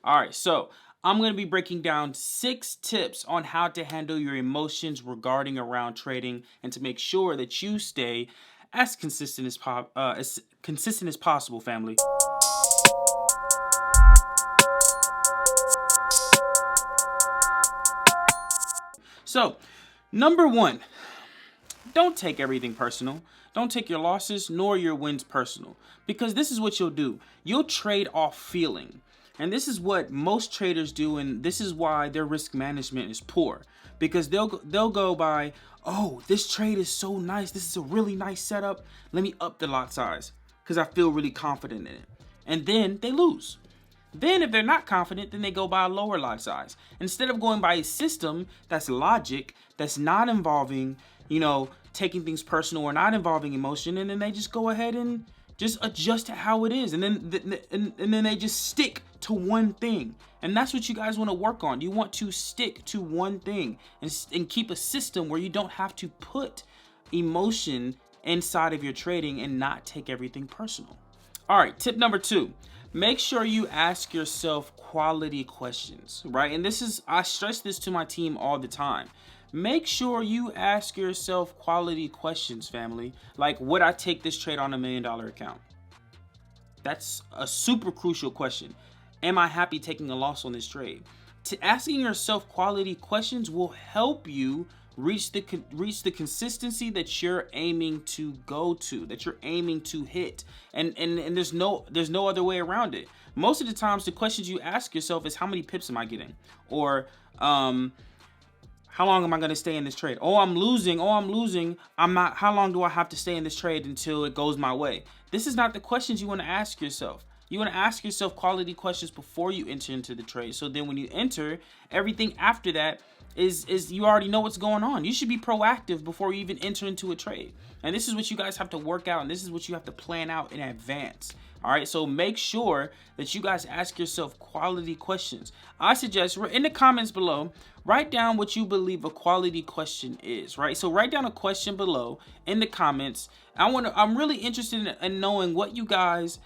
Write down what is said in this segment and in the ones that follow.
All right, so I'm going to be breaking down 6 tips on how to handle your emotions regarding around trading and to make sure that you stay as consistent as possible, family. So, number 1, don't take everything personal. Don't take your losses nor your wins personal, because this is what you'll do. You'll trade off feeling. And this is what most traders do, and this is why their risk management is poor, because they'll go by, "Oh, this trade is so nice. This is a really nice setup. Let me up the lot size because I feel really confident in it." And then they lose. Then if they're not confident, then they go by a lower lot size. Instead of going by a system that's logic, that's not involving, taking things personal or not involving emotion, and then they just go ahead and just adjust to how it is. And then they just stick to one thing. And that's what you guys want to work on. You want to stick to one thing and keep a system where you don't have to put emotion inside of your trading and not take everything personal. All right, tip number 2. Make sure you ask yourself quality questions, right? And I stress this to my team all the time. Make sure you ask yourself quality questions, family. Like, would I take this trade on $1 million account? That's a super crucial question. Am I happy taking a loss on this trade? Asking yourself quality questions will help you reach the consistency that you're aiming to go to, that you're aiming to hit. And there's no other way around it. Most of the times the questions you ask yourself is, how many pips am I getting? Or how long am I going to stay in this trade? Oh, I'm losing. I'm not. How long do I have to stay in this trade until it goes my way? This is not the questions you want to ask yourself. You want to ask yourself quality questions before you enter into the trade. So then when you enter, everything after that is you already know what's going on. You should be proactive before you even enter into a trade. And this is what you guys have to work out, and this is what you have to plan out in advance. All right, so make sure that you guys ask yourself quality questions. I suggest in the comments below, write down what you believe a quality question is, right? So write down a question below in the comments. I'm really interested in knowing what you guys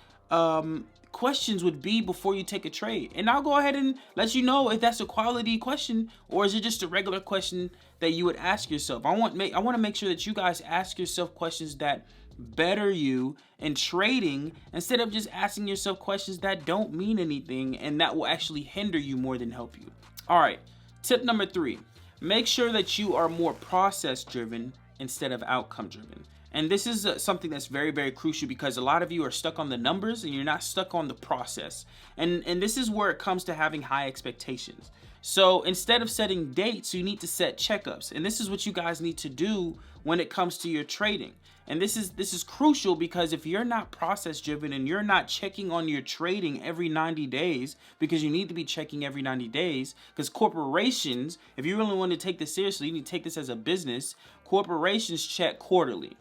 questions would be before you take a trade, and I'll go ahead and let you know if that's a quality question or is it just a regular question that you would ask yourself. I want to make sure that you guys ask yourself questions that better you in trading, instead of just asking yourself questions that don't mean anything and that will actually hinder you more than help you. All right, tip number 3, make sure that you are more process driven instead of outcome driven. And this is something that's very, very crucial, because a lot of you are stuck on the numbers and you're not stuck on the process. And this is where it comes to having high expectations. So instead of setting dates, you need to set checkups. And this is what you guys need to do when it comes to your trading. And this is crucial, because if you're not process driven and you're not checking on your trading every 90 days, because you need to be checking every 90 days, because corporations, if you really want to take this seriously, you need to take this as a business. Corporations check quarterly.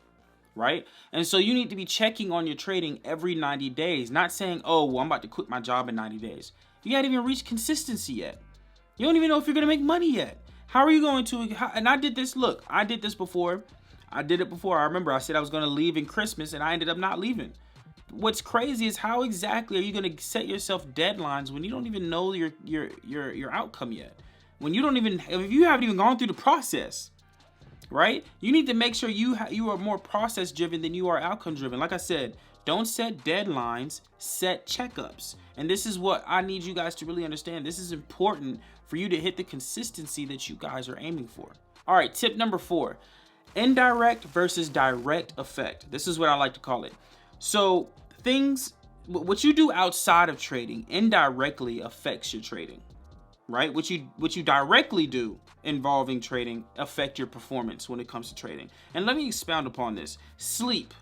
Right? And so you need to be checking on your trading every 90 days, not saying, "Oh, well, I'm about to quit my job in 90 days. You haven't even reached consistency yet. You don't even know if you're going to make money yet. How are you going to? And I did this. Look, I did this before. I remember I said I was going to leave in Christmas, and I ended up not leaving. What's crazy is how exactly are you going to set yourself deadlines when you don't even know your outcome yet? When you if you haven't even gone through the process. Right? You need to make sure you are more process driven than you are outcome driven. Like I said, don't set deadlines, set checkups. And this is what I need you guys to really understand. This is important for you to hit the consistency that you guys are aiming for. All right, tip number 4, indirect versus direct effect. This is what I like to call it. So what you do outside of trading indirectly affects your trading. Right? What you directly do involving trading affect your performance when it comes to trading. And let me expound upon this. Sleep,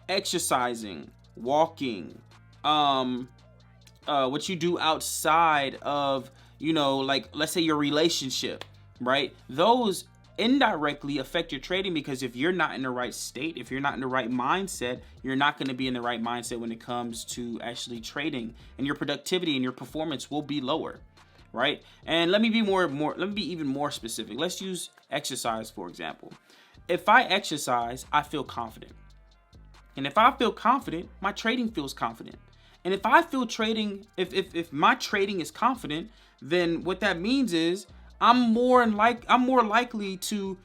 exercising, walking, what you do outside of, like, let's say your relationship, right? Those indirectly affect your trading, because if you're not in the right state, if you're not in the right mindset, you're not going to be in the right mindset when it comes to actually trading, and your productivity and your performance will be lower. Right? And let me be even more specific. Let's use exercise, for example. If I exercise, I feel confident. And if I feel confident, my trading feels confident. And if I feel trading, if my trading is confident, then what that means is I'm more likely to,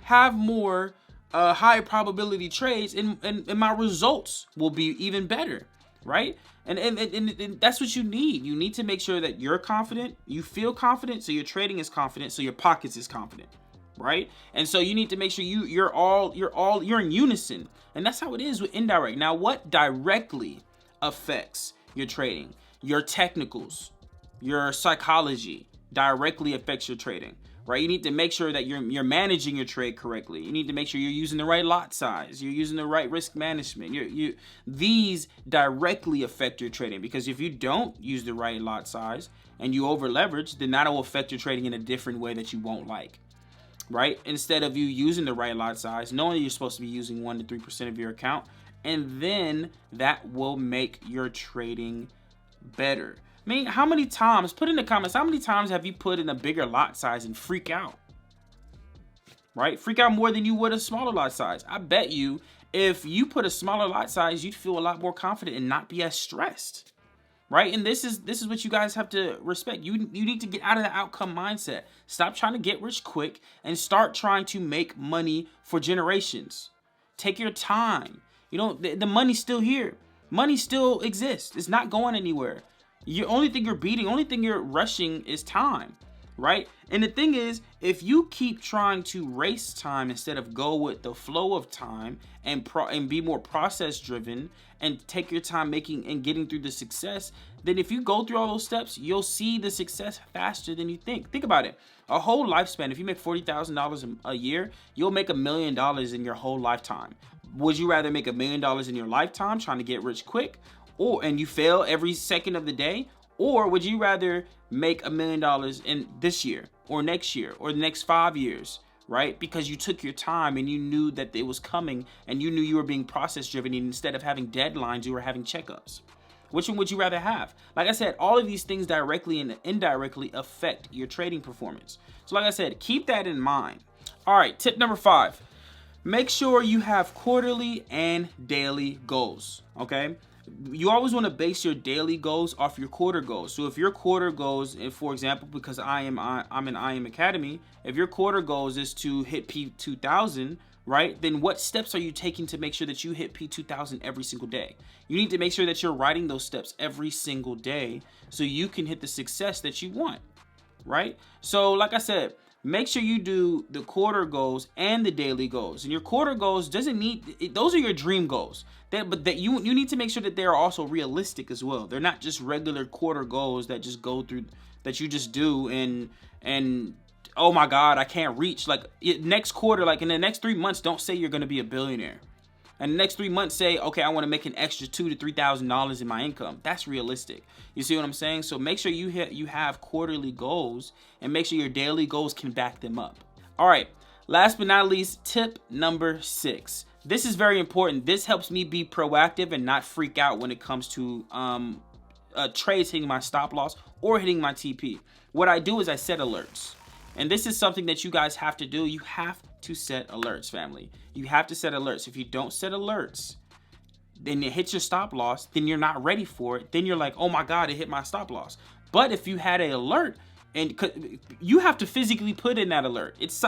have more high probability trades, and my results will be even better, right? And that's what you need. You need to make sure that you're confident, you feel confident, so your trading is confident, so your pockets is confident, right? And so you need to make sure you're in unison. And that's how it is with indirect. Now, what directly affects your trading? Your technicals, your psychology directly affects your trading, right? You need to make sure that you're managing your trade correctly. You need to make sure you're using the right lot size. You're using the right risk management. These directly affect your trading, because if you don't use the right lot size and you over leverage, then that will affect your trading in a different way that you won't like, right? Instead of you using the right lot size, knowing you're supposed to be using 1 to 3% of your account, and then that will make your trading better. I mean, how many times, put in the comments, how many times have you put in a bigger lot size and freak out? Right? Freak out more than you would a smaller lot size. I bet you if you put a smaller lot size, you'd feel a lot more confident and not be as stressed. Right? And this is what you guys have to respect. You need to get out of the outcome mindset. Stop trying to get rich quick and start trying to make money for generations. Take your time. You know, the money's still here. Money still exists. It's not going anywhere. The only thing you're rushing is time, right? And the thing is, if you keep trying to race time instead of go with the flow of time and be more process driven and take your time making and getting through the success, then if you go through all those steps, you'll see the success faster than you think. Think about it. A whole lifespan, if you make $40,000 a year, you'll make $1 million in your whole lifetime. Would you rather make $1 million in your lifetime trying to get rich quick, and you fail every second of the day? Or would you rather make $1 million in this year or next year or the next 5 years, right? Because you took your time and you knew that it was coming and you knew you were being process driven, and instead of having deadlines, you were having checkups. Which one would you rather have? Like I said, all of these things directly and indirectly affect your trading performance. So like I said, keep that in mind. All right, tip number 5. Make sure you have quarterly and daily goals, okay? You always want to base your daily goals off your quarter goals. So if your quarter goals, for example, because I'm in IM Academy, if your quarter goals is to hit P2000, right, then what steps are you taking to make sure that you hit P2000 every single day? You need to make sure that you're writing those steps every single day so you can hit the success that you want, right? So like I said, make sure you do the quarter goals and the daily goals. And your quarter goals those are your dream goals. But that you need to make sure that they are also realistic as well. They're not just regular quarter goals that just go through, that you just do and oh my God, I can't reach. Like next quarter, like in the next 3 months, don't say you're going to be a billionaire. And the next 3 months say, okay, I want to make an extra $2,000 to $3,000 in my income. That's realistic. You see what I'm saying? So make sure you have quarterly goals, and make sure your daily goals can back them up. All right. Last but not least, tip number 6. This is very important. This helps me be proactive and not freak out when it comes to trades hitting my stop loss or hitting my TP. What I do is I set alerts. And this is something that you guys have to do. You have to set alerts, family. You have to set alerts. If you don't set alerts, then it hits your stop loss, then you're not ready for it. Then you're like, oh my God, it hit my stop loss. But if you had an alert, and you have to physically put in that alert. It's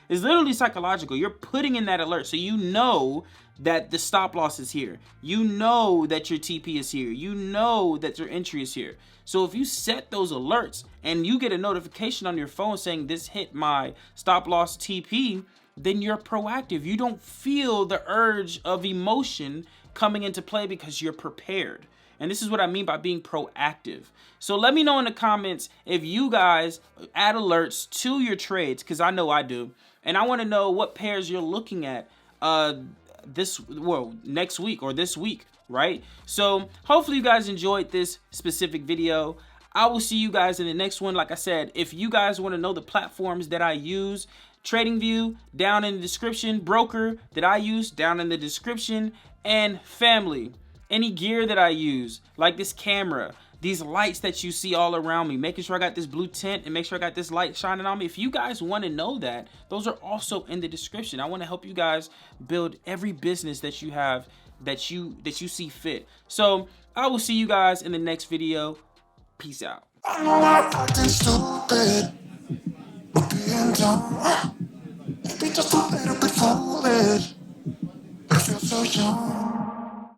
literally psychological. You're putting in that alert so you know that the stop loss is here. You know that your TP is here. You know that your entry is here. So if you set those alerts and you get a notification on your phone saying this hit my stop loss TP, then you're proactive. You don't feel the urge of emotion coming into play because you're prepared. And this is what I mean by being proactive. So let me know in the comments if you guys add alerts to your trades, because I know I do. And I want to know what pairs you're looking at next week or this week, right? So hopefully you guys enjoyed this specific video. I will see you guys in the next one. Like I said, if you guys want to know the platforms that I use, TradingView down in the description, broker that I use down in the description, and family, any gear that I use, like this camera, these lights that you see all around me, making sure I got this blue tint and make sure I got this light shining on me. If you guys want to know that, those are also in the description. I want to help you guys build every business that you have that you see fit. So I will see you guys in the next video. Peace out. I know I'm acting stupid, but being dumb, maybe just a little bit foolish. I feel so young.